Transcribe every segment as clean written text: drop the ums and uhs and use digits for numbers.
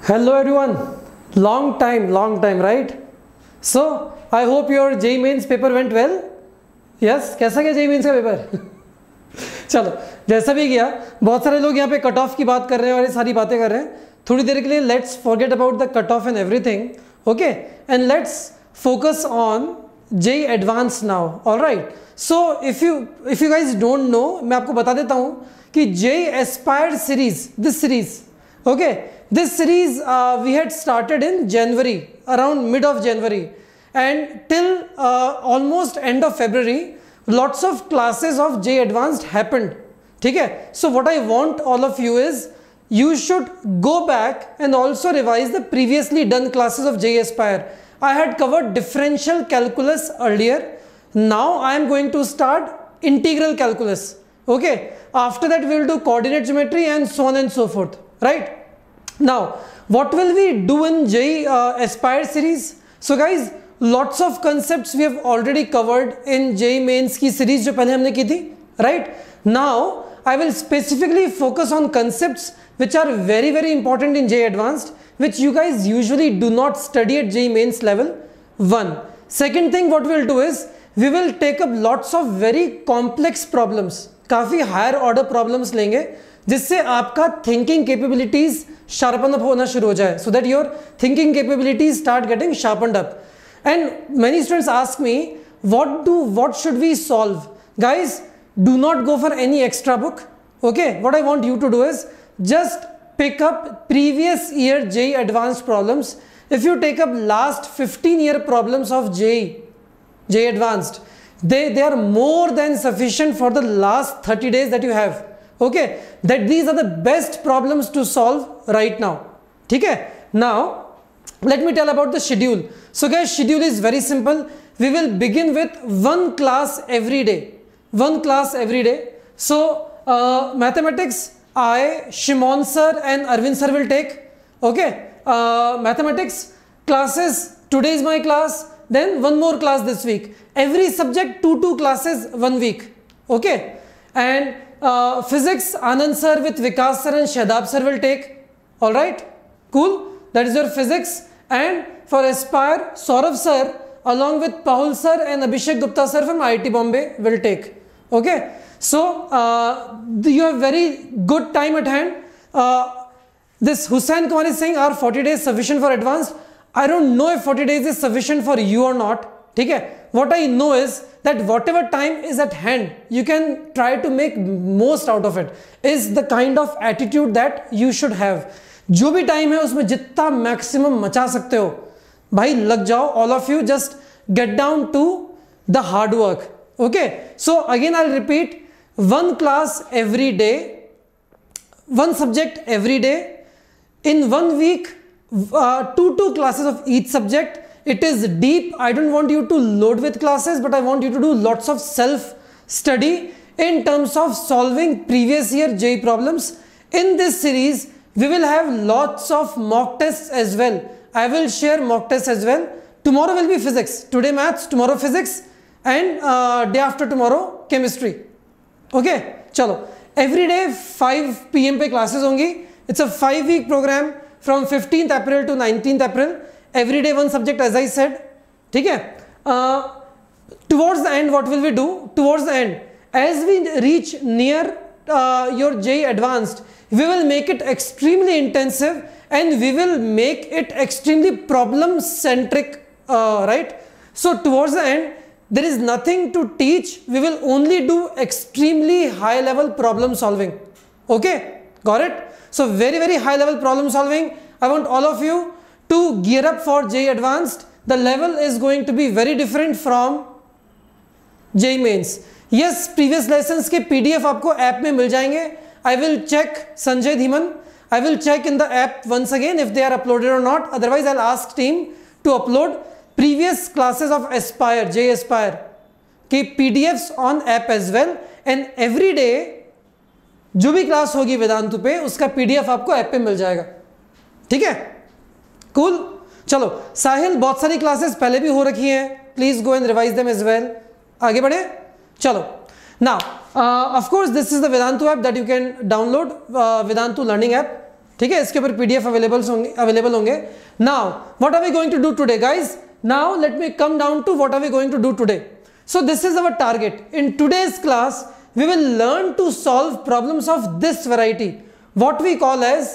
Hello everyone, long time, right? So I hope your JEE Mains paper went well. Yes, कैसा गया JEE Mains का paper? चलो जैसा भी गया, बहुत सारे लोग यहाँ पे कट ऑफ की बात कर रहे हैं और ये सारी बातें कर रहे हैं. थोड़ी देर के लिए let's forget about the cut off and everything, okay, and let's focus on JEE advance now. Alright, so if you guys don't know, मैं आपको बता देता हूँ कि JEE Aspire series, this series, okay, this series we had started in January, around mid of January, and till almost end of February lots of classes of JEE advanced happened. ठीक है, so what I want all of you is you should go back and also revise the previously done classes of JEE aspire. I had covered differential calculus earlier. Now I am going to start integral calculus. Okay, after that we will do coordinate geometry and so on and so forth. Right now, what will we do in JEE aspire series? So guys, lots of concepts we have already covered in JEE mains की series जो पहले हमने की थी. Right now I will specifically focus on concepts which are very important in JEE advanced, which you guys usually do not study at JEE mains level 1. Second thing what we will do is we will take up lots of very complex problems, काफ़ी higher order problems लेंगे जिससे आपका thinking capabilities sharpen up होना शुरू हो जाए, so that your thinking capabilities start getting sharpened up. And many students ask me what should we solve. Guys, do not go for any extra book. Okay, what I want you to do is just pick up previous year JEE advanced problems. If you take up last 15 year problems of JEE advanced, they are more than sufficient for the last 30 days that you have. Okay, that these are the best problems to solve right now. ठीक है, now let me tell about the schedule. So guys, schedule is very simple. We will begin with one class every day. So mathematics, I, Shimon sir and Arvind sir will take. Okay, mathematics classes, today is my class, then one more class this week. Every subject two classes 1 week. Okay, and physics, Anand sir with Vikas sir and Shadab sir will take. All right, cool, that is your physics. And for aspire, Saurav sir along with Pahul sir and Abhishek Gupta sir from IIT Bombay will take. Okay, so you have very good time at hand. This Hussain Kumar is saying, are 40 days sufficient for advanced? I don't know if 40 days is sufficient for you or not. ठीक है, what I know is that whatever time is at hand, you can try to make most out of it. Is the kind of attitude that you should have. जो भी time है उसमें जितना maximum मचा सकते हो भाई लग जाओ. all of you just get down to the hard work. Okay, so again I'll repeat, one class every day, one subject every day. In 1 week, two classes of each subject. It is deep. I don't want you to load with classes, but I want you to do lots of self study in terms of solving previous year JEE problems. In this series we will have lots of mock tests as well. I will share mock tests as well. Tomorrow will be physics, today maths, tomorrow physics, and day after tomorrow chemistry. Okay, chalo, every day 5 PM पे classes होंगी. It's a 5-week program from 15th April to 19th April. Every day one subject, as I said. ठीक है, towards the end what will we do? Towards the end, as we reach near your JEE advanced, we will make it extremely intensive and we will make it extremely problem centric. Right, so towards the end there is nothing to teach. We will only do extremely high level problem solving. Okay, got it? So very high level problem solving. I want all of you to gear up for JEE advanced. The level is going to be very different from JEE mains. Yes, previous lessons के PDF आपको app में मिल जाएंगे. I will check, Sanjay Dhiman, I will check in the app once again if they are uploaded or not. Otherwise I'll ask team to upload previous classes of aspire, JEE aspire के PDFs on app as well. And every day जो भी class होगी वेदांतु पे उसका PDF आपको app पे मिल जाएगा. ठीक है, कूल. चलो साहिल, बहुत सारी क्लासेस पहले भी हो रखी हैं, please go and revise them as well. आगे बढ़े, चलो. Now of course this is the Vedantu app that you can download, Vedantu learning app. ठीक है, इसके ऊपर PDF अवेलेबल होंगे. Now what are we going to do today guys? Now let me come down to what are we going to do today. So this is our target. In today's class, we will learn to solve problems of this variety, what we call as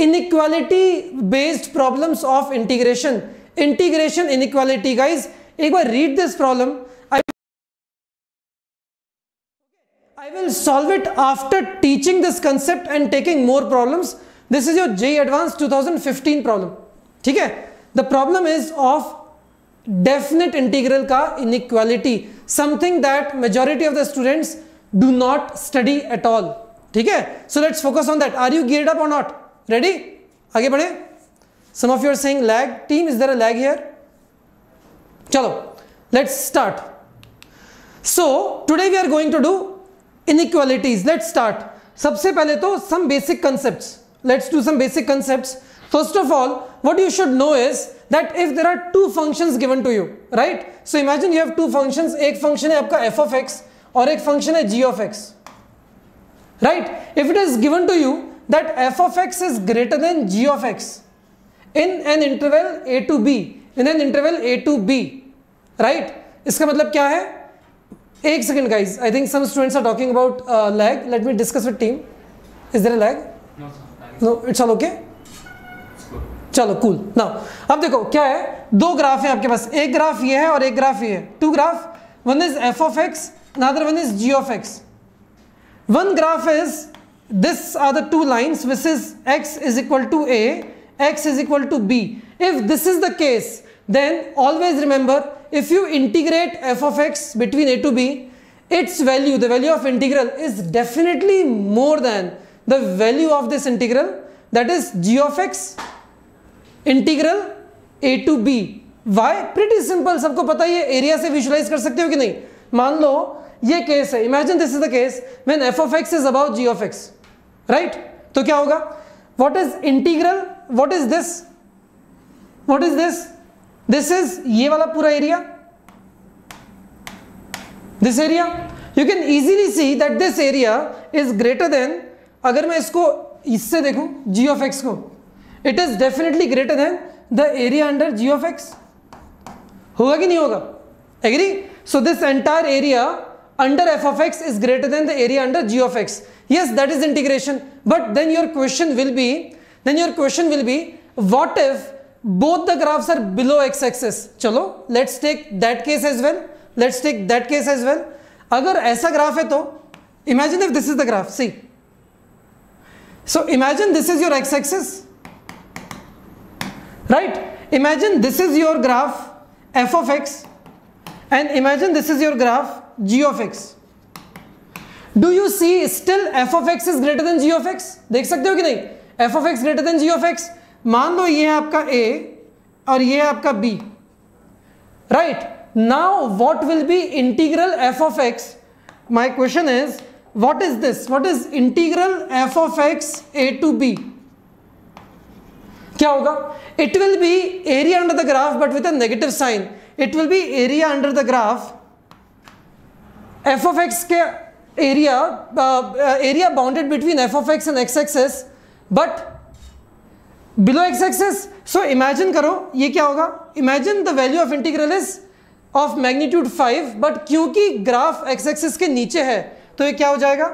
inequality based problems of integration. Integration inequality, guys. एक बार read this problem. I will solve it after teaching this concept and taking more problems. This is your JEE Advanced 2015 problem. ठीक है? The problem is of definite integral का inequality, something that majority of the students do not study at all. ठीक है? So let's focus on that. Are you geared up or not? Ready? आगे बढ़े. Some of you are saying lag. Team, is there a lag here? चलो, let's start. So today we are going to do inequalities. Let's start. सबसे पहले तो some basic concepts. Let's do some basic concepts. First of all, what you should know is that if there are two functions given to you, right? So imagine you have two functions. एक function है आपका f of x और एक function है g of x, right? If it is given to you that f of x is greater than g of x in an interval a to b, right? इसका मतलब क्या है? एक second guys, I think some students are talking about lag. Let me discuss with team. Is there a lag? No sir. No, it's all okay. चलो cool. Now अब देखो क्या है, दो ग्राफ है आपके पास. एक ग्राफ ये है और एक ग्राफ ये है. Two graph, one is f of x, another one is g of x. One graph is, this are the two lines, which is x is equal to a, x is equal to b. If this is the case, then always remember, if you integrate f of x between a to b, its value, the value of integral is definitely more than the value of this integral, that is g of x integral a to b. why? pretty simple. सबको पता है, ये area से visualise कर सकते हो कि नहीं. मान लो ये केस है. Imagine this is the case when f of x is about g of x, right? तो क्या होगा? What is integral? What is this? What is this? This is ये वाला पूरा area, this area. You can easily see that this area is greater then, अगर मैं इसको इससे देखूं g of x को, it is definitely greater than the area under g of x. होगा कि नहीं होगा? Agree? So this entire area under f of x is greater than the area under g of x. Yes, that is integration. But then your question will be, what if both the graphs are below x-axis? चलो, let's take that case as well. अगर ऐसा graph है तो imagine if this is the graph. See. So imagine this is your x-axis. Right? Imagine this is your graph f of x and imagine this is your graph g of x. Do you see still f of x is greater than g of x? देख सकते हो कि नहीं? f of x greater than g of x. मान लो ये है आपका a और ये है आपका b. Right? Now what will be integral f of x? My question is, what is this? What is integral f of x a to b? क्या होगा? It will be area under the graph but with a negative sign. It will be area under the graph. f of x के area bounded between f of x and x-axis but below x-axis. So imagine करो ये क्या होगा? Imagine the value of integral is of magnitude 5 but क्योंकि graph x-axis के नीचे है तो ये क्या हो जाएगा?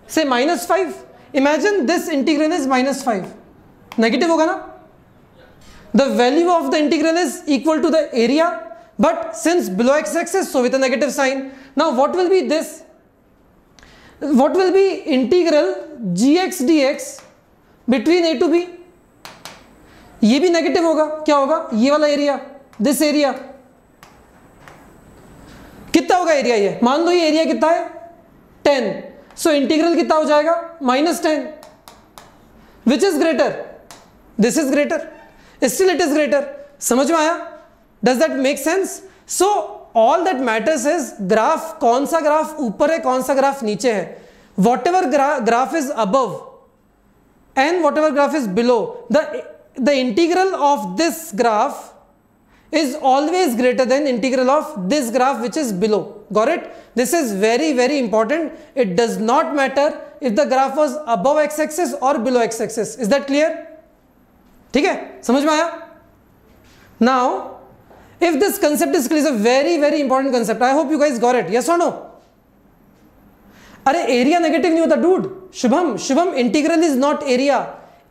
Say -5. Imagine this integral is -5. Negative होगा ना? The value of the integral is equal to the area but since below x-axis, so with a negative sign. Now what will be this? What will be integral gx dx between a to b? ये भी negative होगा. क्या होगा? ये वाला area, this area कितना होगा area? ये मान लो ये एरिया कितना है? 10. So इंटीग्रल कितना हो जाएगा? -10. Which is greater? This is greater. Still it is greater. समझ में आया? Does that make sense? So all that matters is graph, कौन सा ग्राफ ऊपर है, कौन सा ग्राफ नीचे है. Whatever graph is above and whatever graph is below, the integral of this graph is always greater than integral of this graph which is below. Got it? This is very, very important. It does not matter if the graph was above x-axis or below x-axis. Is that clear? ठीक है, समझ में आया? Now, if this concept is clear, it's a very very important concept. I hope you guys got it. Yes or no? अरे area negative नहीं होता dude. Shubham integral is not area.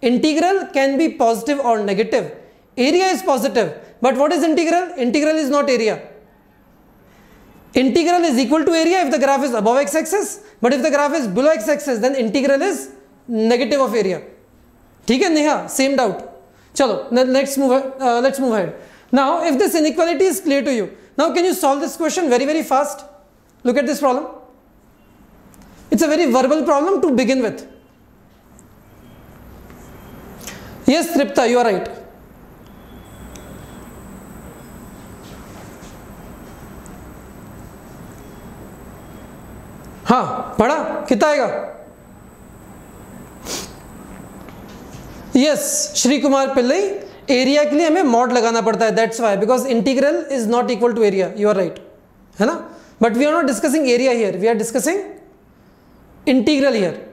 Integral can be positive और negative. Area is positive, but what is integral? Integral is not area. Integral is equal to area if the graph is above x-axis, but if the graph is below x-axis, then integral is negative of area. ठीक है Neha? Same doubt. चलो, let's move ahead. Now, if this inequality is clear to you, now can you solve this question very very fast? Look at this problem. It's a very verbal problem to begin with. Yes, Tripta, you are right. हाँ पढ़ा, कितना आएगा? Yes, Shri Kumar Pillai, area के लिए हमें mod लगाना पड़ता है, that's why, because integral is not equal to area. You are right, है ना? But we are not discussing area here, we are discussing integral here.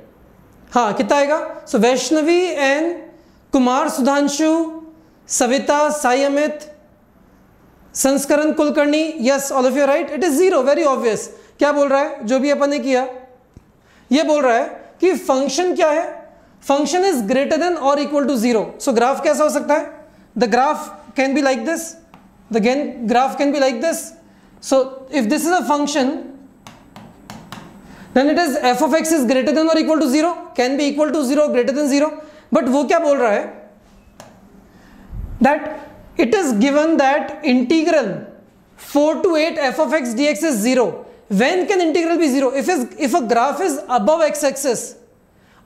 हाँ, कितना आएगा? So Vaishnavi and Kumar, Sudhanshu, Savita, Sai Amit, Sanskaran Kulkarni, yes all of you right. It is zero, very obvious. क्या बोल रहा है? जो भी अपन ने किया, ये बोल रहा है कि फंक्शन क्या है? फंक्शन इज ग्रेटर देन और equal to zero. So graph कैसा हो सकता है? The graph can be like this, the graph can be like this. So if this is a function, then it is F of X is greater than और equal to zero, can be equal to zero, greater than zero. But वो क्या बोल रहा है? That it is given that integral 4 to 8 f of x dx is 0. When can integral be 0? If a graph is above x-axis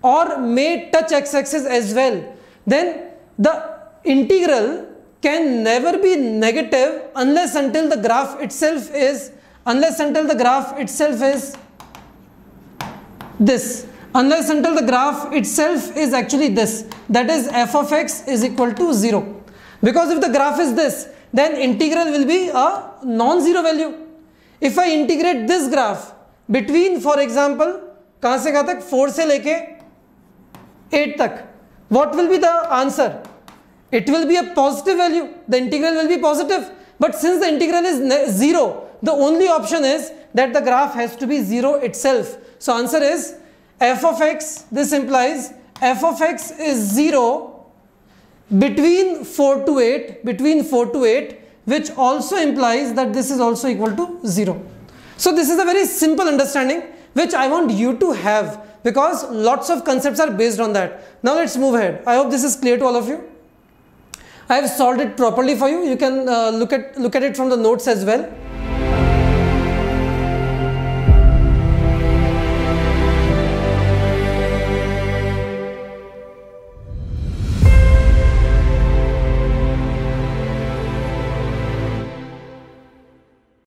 or may touch x-axis as well, then the integral can never be negative unless until the graph itself is this. Unless until the graph itself is actually this. That is f of x is equal to 0. Because if the graph is this, then integral will be a non-zero value. If I integrate this graph between, for example, कहाँ से कहाँ तक? 4 से लेके 8 तक, what will be the answer? It will be a positive value. The integral will be positive. But since the integral is 0, the only option is that the graph has to be 0 itself. So answer is f of x. This implies f of x is 0 between 4 to 8, which also implies that this is also equal to 0. So this is a very simple understanding which I want you to have, because lots of concepts are based on that. Now let's move ahead. I hope this is clear to all of you. I have solved it properly for you. You can look at it from the notes as well.